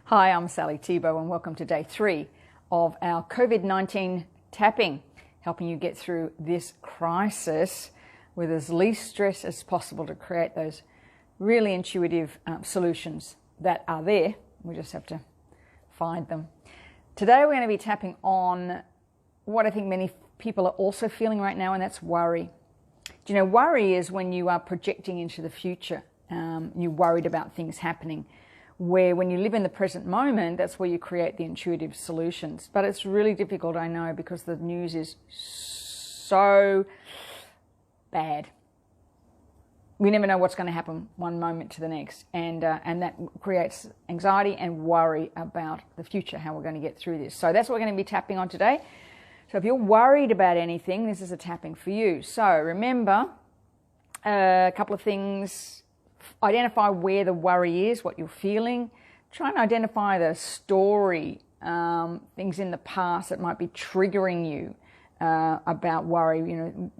Hi, I'm Sally Thiebaud and welcome to day 3 of our COVID-19 tapping, helping you get through this crisis with as least stress as possible to create those really intuitive solutions that are there. We just have to find them. Today we're going to be tapping on what I think many people are also feeling right now, and that's worry. Do you know, worry is when you are projecting into the future. You're worried about things happening. Where when you live in the present moment, that's where you create the intuitive solutions. But it's really difficult, I know, because the news is so bad. We never know what's going to happen one moment to the next. And that creates anxiety and worry about the future, how we're going to get through this. So that's what we're going to be tapping on today. So if you're worried about anything, this is a tapping for you. So remember a couple of things. Identify where the worry is, what you're feeling. Try and identify the story, things in the past that might be triggering you about worry. You know,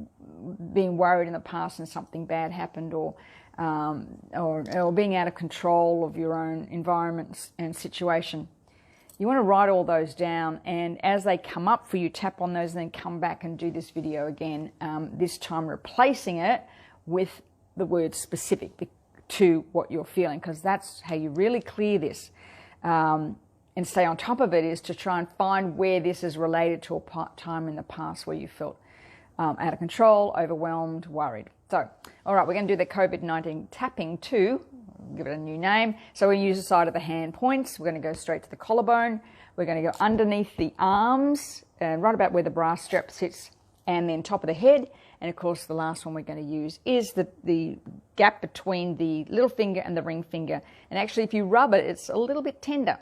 being worried in the past and something bad happened, or being out of control of your own environment and situation. You want to write all those down, and as they come up for you, tap on those and then come back and do this video again, this time replacing it with the word specific to what you're feeling, because that's how you really clear this and stay on top of it, is to try and find where this is related to a time in the past where you felt out of control, overwhelmed, worried. So, all right, we're going to do the COVID-19 tapping too. Give it a new name. So we use the side of the hand points. We're going to go straight to the collarbone. We're going to go underneath the arms, right about where the brass strap sits, and then top of the head. And of course, the last one we're going to use is the gap between the little finger and the ring finger. And actually, if you rub it, it's a little bit tender,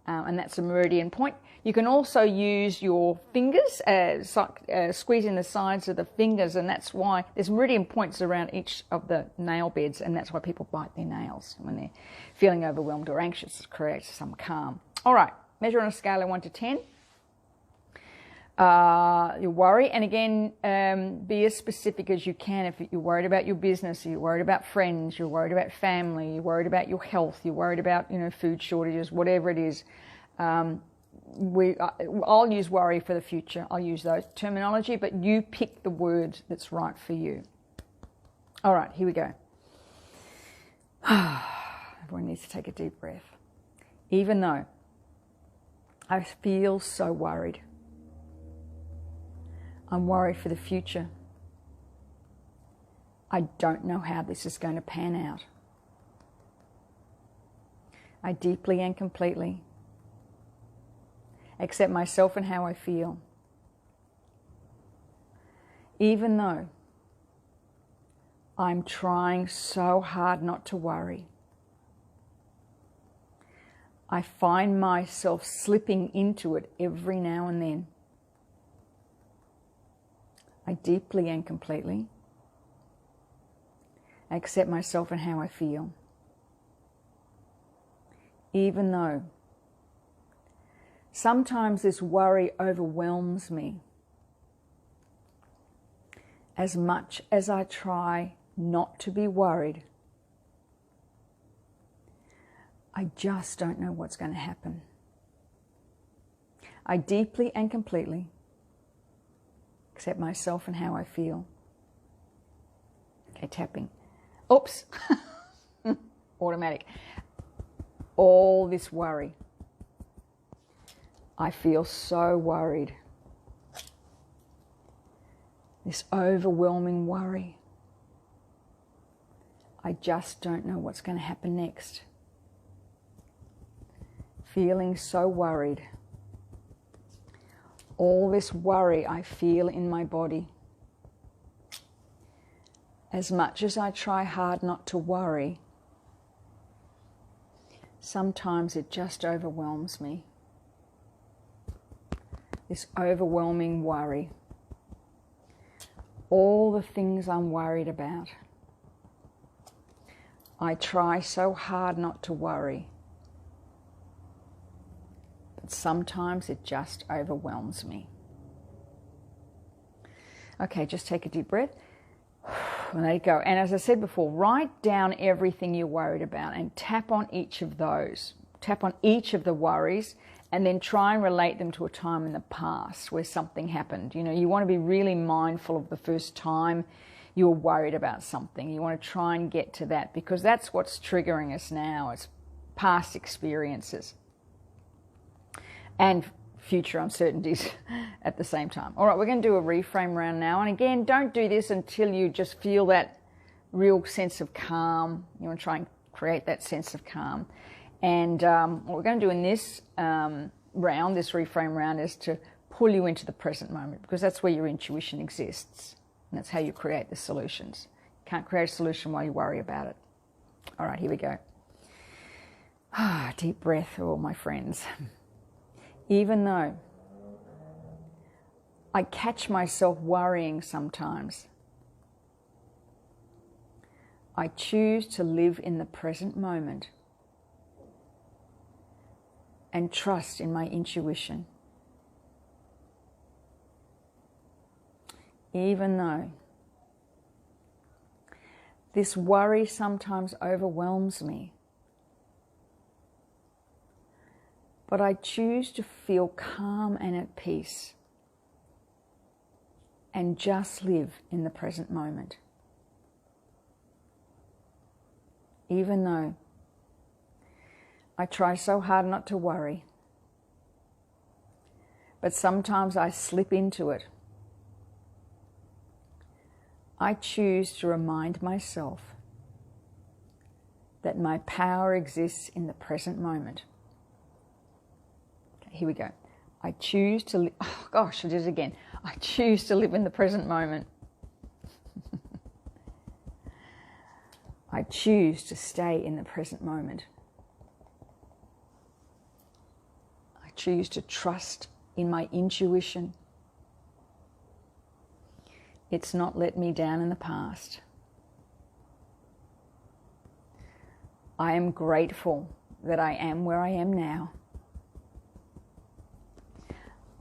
and that's a meridian point. You can also use your fingers, squeezing the sides of the fingers, and that's why there's meridian points around each of the nail beds, and that's why people bite their nails when they're feeling overwhelmed or anxious. It creates some calm. All right, measure on a scale of 1 to 10. Your worry, and again, be as specific as you can. If you're worried about your business, you're worried about friends, you're worried about family, you're worried about your health, you're worried about, you know, food shortages, whatever it is. I'll use worry for the future. I'll use those terminology, but you pick the word that's right for you. All right, here we go. Everyone needs to take a deep breath. Even though I feel so worried, I'm worried for the future. I don't know how this is going to pan out. I deeply and completely accept myself and how I feel. Even though I'm trying so hard not to worry, I find myself slipping into it every now and then. I deeply and completely accept myself and how I feel. Even though sometimes this worry overwhelms me, as much as I try not to be worried, I just don't know what's going to happen. I deeply and completely accept myself and how I feel. Okay, tapping. Oops. Automatic. All this worry. I feel so worried. This overwhelming worry. I just don't know what's going to happen next. Feeling so worried. All this worry I feel in my body. As much as I try hard not to worry, sometimes it just overwhelms me. This overwhelming worry. All the things I'm worried about. I try so hard not to worry, but sometimes it just overwhelms me. Okay, just take a deep breath. And there you go. And as I said before, write down everything you're worried about and tap on each of those. tap on each of the worries and then try and relate them to a time in the past where something happened. You want to be really mindful of the first time you were worried about something. You want to try and get to that, because that's what's triggering us now. It's past experiences and future uncertainties at the same time. All right, we're going to do a reframe round now. And again, don't do this until you just feel that real sense of calm. You want to try and create that sense of calm. And what we're going to do in this round, this reframe round, is to pull you into the present moment, because that's where your intuition exists. And that's how you create the solutions. You can't create a solution while you worry about it. All right, here we go. Deep breath, all my friends. Even though I catch myself worrying sometimes, I choose to live in the present moment and trust in my intuition. Even though this worry sometimes overwhelms me, but I choose to feel calm and at peace and just live in the present moment. Even though I try so hard not to worry, but sometimes I slip into it, I choose to remind myself that my power exists in the present moment. Okay, here we go. I choose to oh gosh, I did it again. I choose to live in the present moment. I choose to stay in the present moment. I choose to trust in my intuition. It's not let me down in the past. I am grateful that I am where I am now.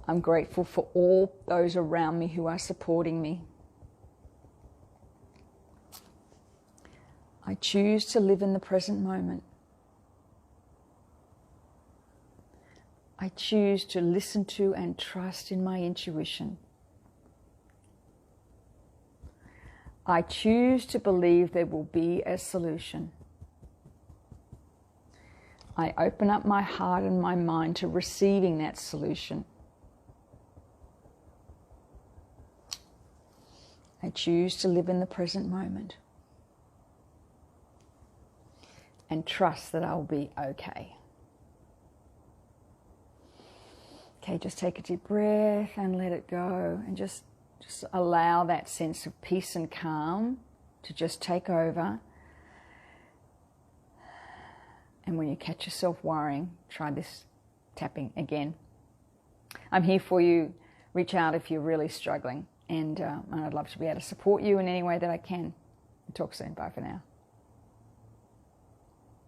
I'm grateful for all those around me who are supporting me. I choose to live in the present moment. I choose to listen to and trust in my intuition. I choose to believe there will be a solution. I open up my heart and my mind to receiving that solution. I choose to live in the present moment and trust that I'll be okay. Okay, just take a deep breath and let it go, and just allow that sense of peace and calm to just take over. And when you catch yourself worrying, try this tapping again. I'm here for you. Reach out if you're really struggling, and I'd love to be able to support you in any way that I can. Talk soon. Bye for now.